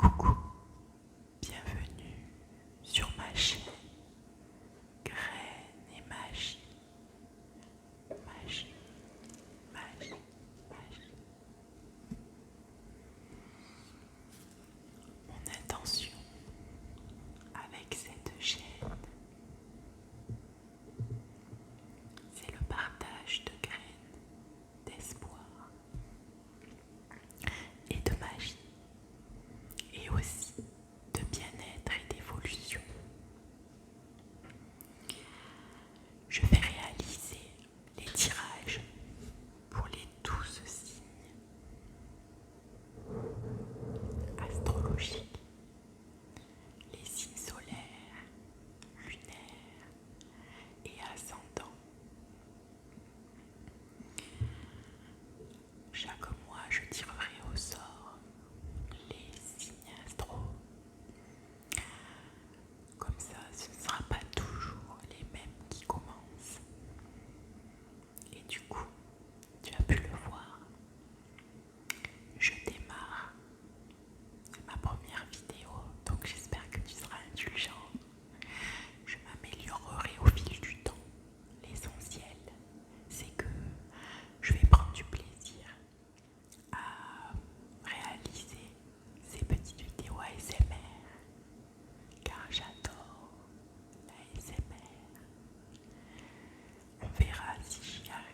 Coucou, bienvenue sur ma chaîne Graines et Magie. Magie, magie, magie. Mon intention avec cette chaîne, c'est le partage de graines d'espoir et de magie, et aussi de bien-être et d'évolution. Je vais réaliser les tirages pour les 12 signes astrologiques, les signes solaires, lunaires et ascendants. Chaque mois, je tirerai au sort les signes astro. Comme ça, ce ne sera pas toujours les mêmes qui commencent. Et du coup, tu as pu le voir, je démarre. C'est ma première vidéo, donc j'espère que tu seras indulgent. Je m'améliorerai au fil du temps. L'essentiel, c'est que je vais prendre du plaisir à réaliser ces petites vidéos ASMR, car j'adore l'ASMR. On verra si j'y arrive.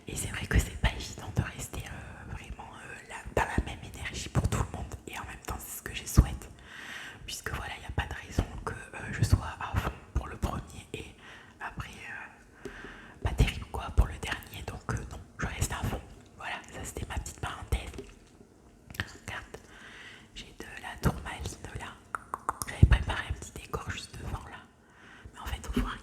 Et c'est vrai que c'est pas évident de rester vraiment dans la même énergie pour tout le monde. Et en même temps, c'est ce que je souhaite. Puisque voilà, il n'y a pas de raison que je sois à fond pour le premier et après pas terrible quoi pour le dernier. Donc non, je reste à fond. Voilà, ça c'était ma petite parenthèse. Regarde, j'ai de la tourmaline là. J'avais préparé un petit décor juste devant là. Mais en fait, on voit rien.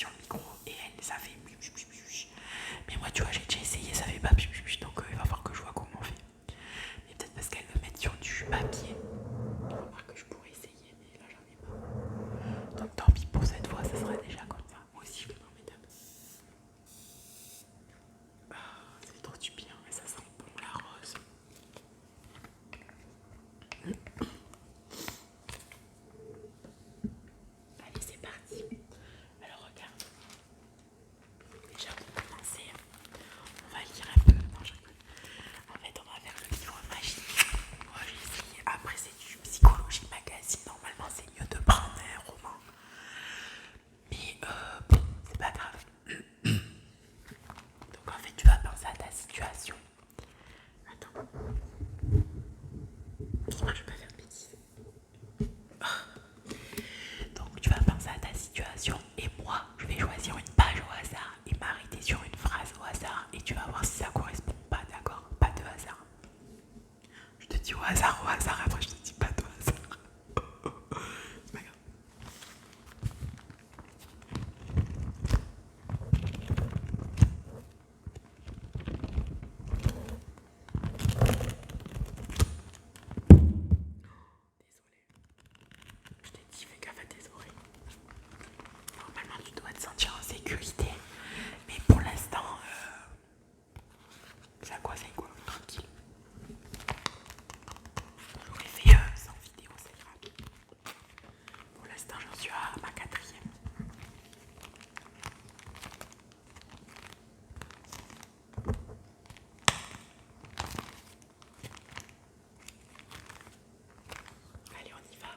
sur le micro et elle, ça fait. Mais moi, tu vois, j'ai déjà essayé, ça fait pas. Donc il va falloir que je vois comment on fait. Mais peut-être parce qu'elle veut mettre sur du papier. Remarque que je pourrais essayer, mais là, j'en ai pas. Donc tant pis pour cette fois, ça sera déjà comme ça. Moi aussi, je vais m'en mettre un peu. Ah, ça fait trop du bien, mais ça sent bon la rose. Allez, c'est parti. Alors regarde. Déjà pour commencer, on va lire un peu. Non, je rigole. En fait, on va faire le livre magique. Moi, j'ai essayé. Après, c'est du psychologie magazine. Normalement, c'est mieux de prendre un roman. Mais bon, c'est pas grave. Donc en fait, tu vas penser à ta situation. Attends. J'espère que je vais pas faire de bêtises. Donc tu vas penser à ta situation et moi, je vais choisir une page au hasard et m'arrêter sur une phrase au hasard et tu vas voir si ça correspond pas, d'accord? Pas de hasard. Je te dis au hasard, après je te dis pas de hasard. C'est pas grave. Désolée. Je t'ai dit, fais gaffe à tes oreilles. Normalement, tu dois te sentir en sécurité. Mais pour l'instant, c'est à quoi, tranquille. J'aurais fait 100 vidéos, c'est grave. Pour l'instant, j'en suis à ma quatrième. Allez, on y va.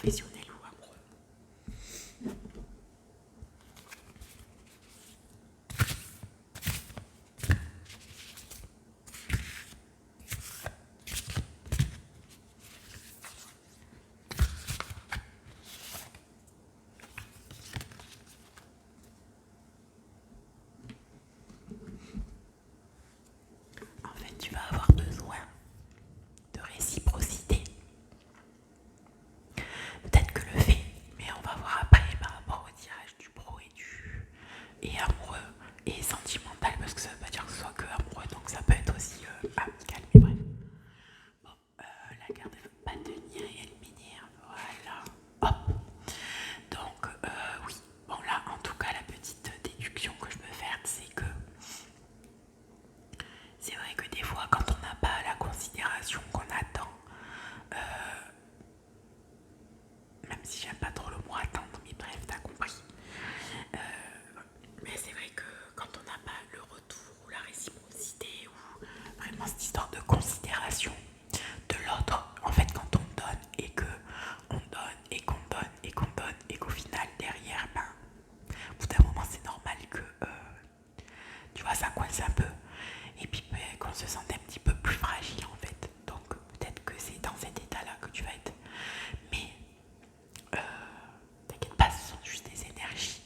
professionnel ou amoureux. En fait, tu vas avoir besoin de réciprocité. Peut-être que le fait, mais on va voir après par rapport au tirage du pro et amoureux et sentimental, parce que ça veut pas dire que ce soit que amoureux, donc ça peut être aussi amical, mais bref. Bon, la carte ne veut pas tenir et elle m'énerve, voilà. Hop. Donc oui, bon là en tout cas la petite déduction que je peux faire, c'est que c'est vrai que des fois quand on n'a pas la considération qu'on attend, même si j'aime pas trop le mot attendre, mais bref, t'as compris. Euh, mais c'est vrai que quand on n'a pas le retour ou la réciprocité ou vraiment cette histoire de considération de l'autre, en fait quand on donne et que on donne et qu'on donne et qu'on donne et qu'au final derrière, ben, au bout d'un moment c'est normal que tu vois ça coince un peu et puis ben, qu'on se sente un petit peu plus fragile en fait. Donc peut-être que c'est dans cet état là que tu vas être. Mais t'inquiète pas, ce sont juste des énergies.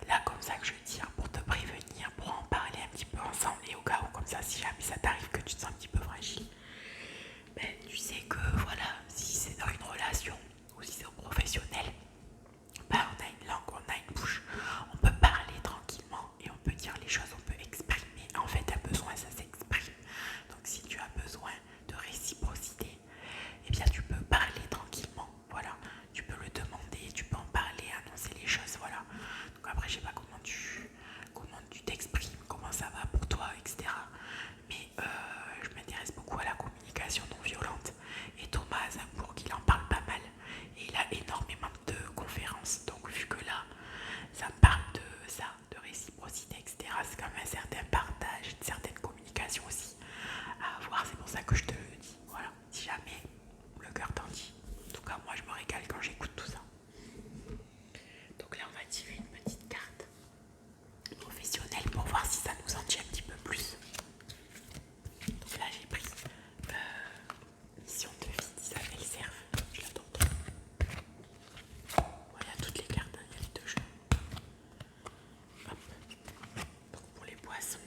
Là, comme ça que je tire pour te prévenir, pour en parler un petit peu ensemble et au cas où, comme ça, si jamais ça t'arrive que tu te sens un petit peu fragile, ben, tu sais que voilà, si c'est dans une relation ou si c'est au professionnel, ben, on a une langue, on a une bouche, on peut parler tranquillement et on peut dire les choses, on peut exprimer. En fait, un besoin, ça s'exprime. Donc, si tu as besoin de réciprocité, eh bien tu peux parler tranquillement, voilà, tu peux le demander, tu peux en parler, annoncer les choses, voilà. Donc après je sais pas comment tu t'exprimes, comment ça va pour toi, etc. Mais je m'intéresse beaucoup à la communication non violente et Thomas Azenbourg il en parle pas mal et il a énormément de conférences. Donc vu que là ça me parle de ça, de réciprocité, etc. C'est quand même un certain partage, une certaine communication aussi à avoir. C'est pour ça que je te le dis. Voilà, si jamais le cœur t'en dit. En tout cas, moi je me régale quand j'écoute tout ça. Donc là, on va tirer une petite carte professionnelle pour voir si ça nous en dit un petit peu plus. Donc là, j'ai pris mission de vie d'Isabelle Serve. Je l'attends trop. Voilà toutes les cartes, il y a les deux jeux. Hop. Donc pour les poissons.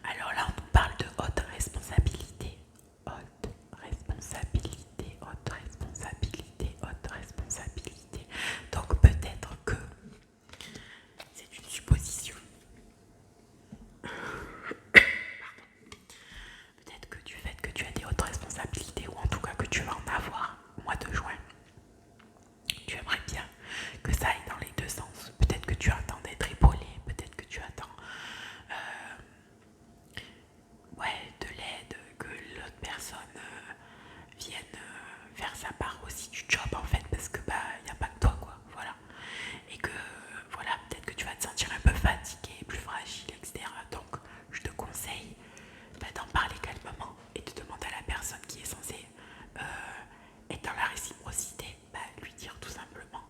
Alors là, on nous parle de haute responsabilité. Haute responsabilité, haute responsabilité, haute responsabilité. Donc peut-être que c'est une supposition. Peut-être que du fait que tu as des hautes responsabilités, ou en tout cas que tu vas en avoir au mois de juin, tu aimerais bien que ça aille dans les deux sens. Peut-être que tu attends d'être épaulé, peut-être que tu attends de l'aide, que l'autre personne vienne faire sa part aussi du job en fait, parce que bah y a pas que toi quoi, voilà. Et que voilà, peut-être que tu vas te sentir un peu fatigué, plus fragile, etc. Donc je te conseille d'en parler calmement et de demander à la personne qui est censée être dans la réciprocité, lui dire tout simplement.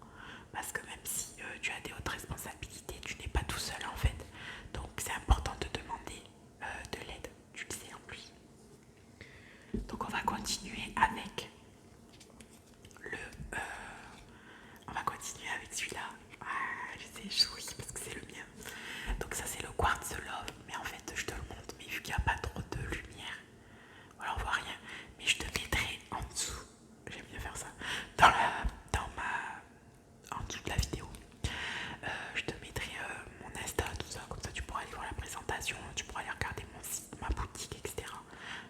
Parce que même si tu as des hautes responsabilités, tu n'es pas tout seul en fait. Donc c'est important de demander de l'aide, tu le sais en plus. Donc on va continuer avec le... on va continuer avec celui-là. Ah, je sais, je souris parce que c'est le mien. Donc ça c'est le quartz love, mais en fait je te le montre, mais vu qu'il n'y a pas trop de lumière, voilà on voit rien, mais je te mettrai en dessous, j'aime bien faire ça, en dessous de la vidéo. Je te mettrai mon Insta, tout ça, comme ça tu pourras aller voir la présentation, tu pourras aller regarder mon site, ma boutique, etc.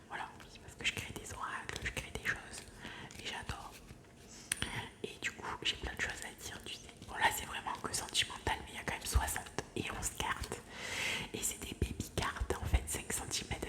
Voilà, parce que je crée des oracles, je crée des choses, et j'adore. Et du coup, j'ai plein de choses à dire, tu sais. Bon là c'est vraiment que sentimental, mais il y a quand même 71 cartes. Et c'est des baby cartes, en fait, 5 cm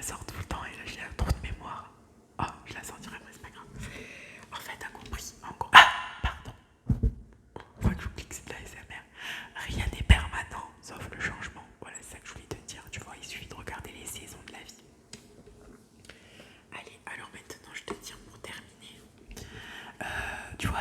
sors tout le temps et là j'ai trop de mémoire. Oh, je la sentirai, mais c'est pas grave. En fait, t'as compris. En gros. Ah, pardon. Faut que j'oublie que c'est de la SMR. Rien n'est permanent, sauf le changement. Voilà, c'est ça que je voulais te dire. Tu vois, il suffit de regarder les saisons de la vie. Allez, alors maintenant, je te tiens pour terminer. Tu vois,